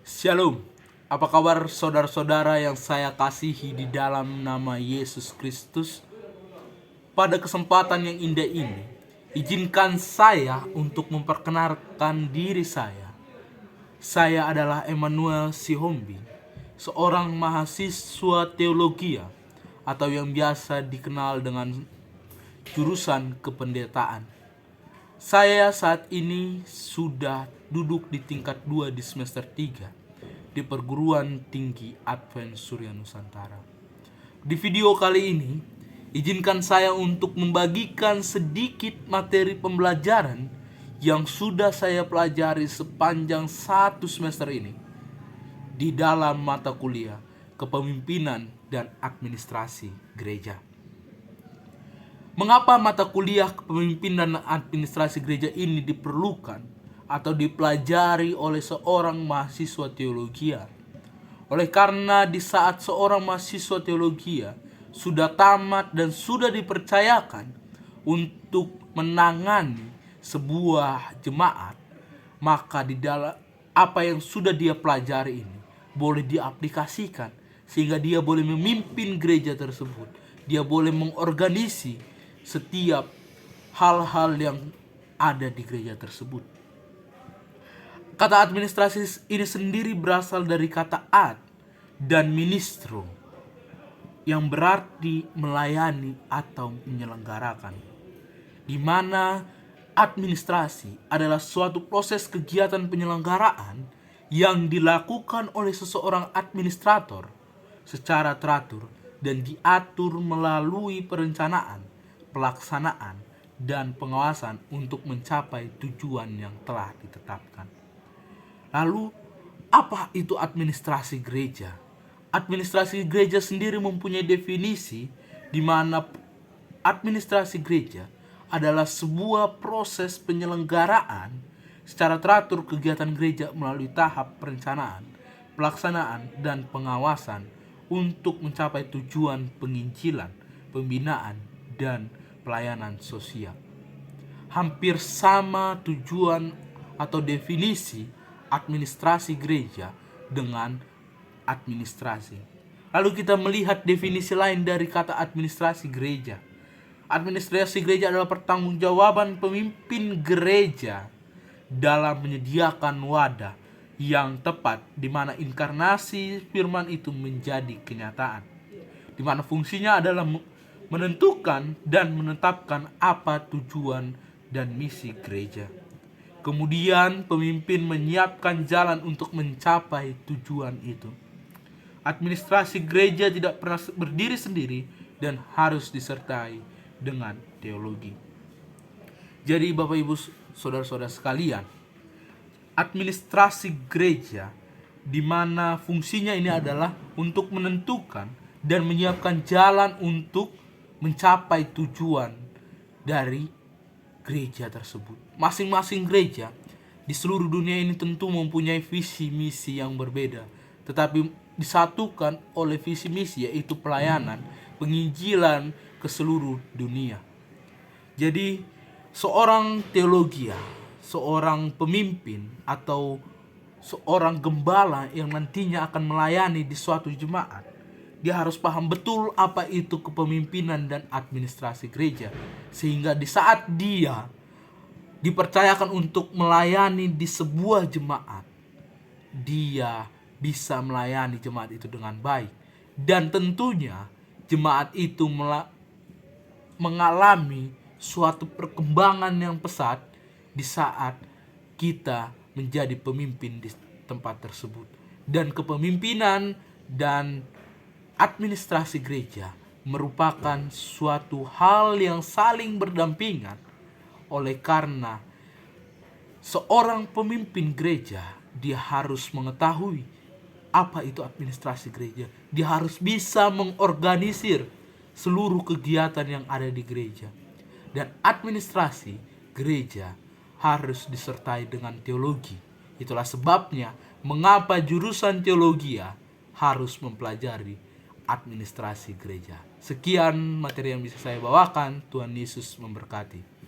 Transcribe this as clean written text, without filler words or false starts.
Shalom, apa kabar saudara-saudara yang saya kasihi di dalam nama Yesus Kristus? Pada kesempatan yang indah ini, izinkan saya untuk memperkenalkan diri saya. Saya adalah Emmanuel Sihombi, seorang mahasiswa teologi atau yang biasa dikenal dengan jurusan kependetaan. Saya saat ini sudah duduk di tingkat 2 di semester 3 di Perguruan Tinggi Advent Surya Nusantara. Di video kali ini, izinkan saya untuk membagikan sedikit materi pembelajaran yang sudah saya pelajari sepanjang 1 semester ini di dalam mata kuliah Kepemimpinan dan Administrasi Gereja. Mengapa mata kuliah Kepemimpinan dan Administrasi Gereja ini diperlukan atau dipelajari oleh seorang mahasiswa teologi? Oleh karena di saat seorang mahasiswa teologi sudah tamat dan sudah dipercayakan untuk menangani sebuah jemaat, maka di dalam apa yang sudah dia pelajari ini boleh diaplikasikan sehingga dia boleh memimpin gereja tersebut. Dia boleh mengorganisasi setiap hal-hal yang ada di gereja tersebut. Kata administrasi ini sendiri berasal dari kata ad dan ministro, yang berarti melayani atau menyelenggarakan, di mana administrasi adalah suatu proses kegiatan penyelenggaraan yang dilakukan oleh seseorang administrator secara teratur dan diatur melalui perencanaan, pelaksanaan, dan pengawasan untuk mencapai tujuan yang telah ditetapkan. Lalu, apa itu administrasi gereja? Administrasi gereja sendiri mempunyai definisi di mana administrasi gereja adalah sebuah proses penyelenggaraan secara teratur kegiatan gereja melalui tahap perencanaan, pelaksanaan, dan pengawasan untuk mencapai tujuan penginjilan, pembinaan, dan pelayanan sosial. Hampir sama tujuan atau definisi administrasi gereja dengan administrasi. Lalu kita melihat definisi lain dari kata administrasi gereja. Administrasi gereja adalah pertanggungjawaban pemimpin gereja dalam menyediakan wadah yang tepat di mana inkarnasi firman itu menjadi kenyataan, di mana fungsinya adalah menentukan dan menetapkan apa tujuan dan misi gereja. Kemudian pemimpin menyiapkan jalan untuk mencapai tujuan itu. Administrasi gereja tidak pernah berdiri sendiri dan harus disertai dengan teologi. Jadi Bapak Ibu Saudara-saudara sekalian, administrasi gereja di mana fungsinya ini adalah untuk menentukan dan menyiapkan jalan untuk mencapai tujuan dari gereja tersebut. Masing-masing gereja di seluruh dunia ini tentu mempunyai visi misi yang berbeda, tetapi disatukan oleh visi misi yaitu pelayanan, penginjilan ke seluruh dunia. Jadi seorang teologi, seorang pemimpin atau seorang gembala yang nantinya akan melayani di suatu jemaat, dia harus paham betul apa itu kepemimpinan dan administrasi gereja, sehingga di saat dia dipercayakan untuk melayani di sebuah jemaat, dia bisa melayani jemaat itu dengan baik. Dan tentunya jemaat itu mengalami suatu perkembangan yang pesat di saat kita menjadi pemimpin di tempat tersebut. Dan kepemimpinan dan administrasi gereja merupakan suatu hal yang saling berdampingan, oleh karena seorang pemimpin gereja dia harus mengetahui apa itu administrasi gereja. Dia harus bisa mengorganisir seluruh kegiatan yang ada di gereja. Dan administrasi gereja harus disertai dengan teologi. Itulah sebabnya mengapa jurusan teologi harus mempelajari administrasi gereja. Sekian materi yang bisa saya bawakan. Tuhan Yesus memberkati.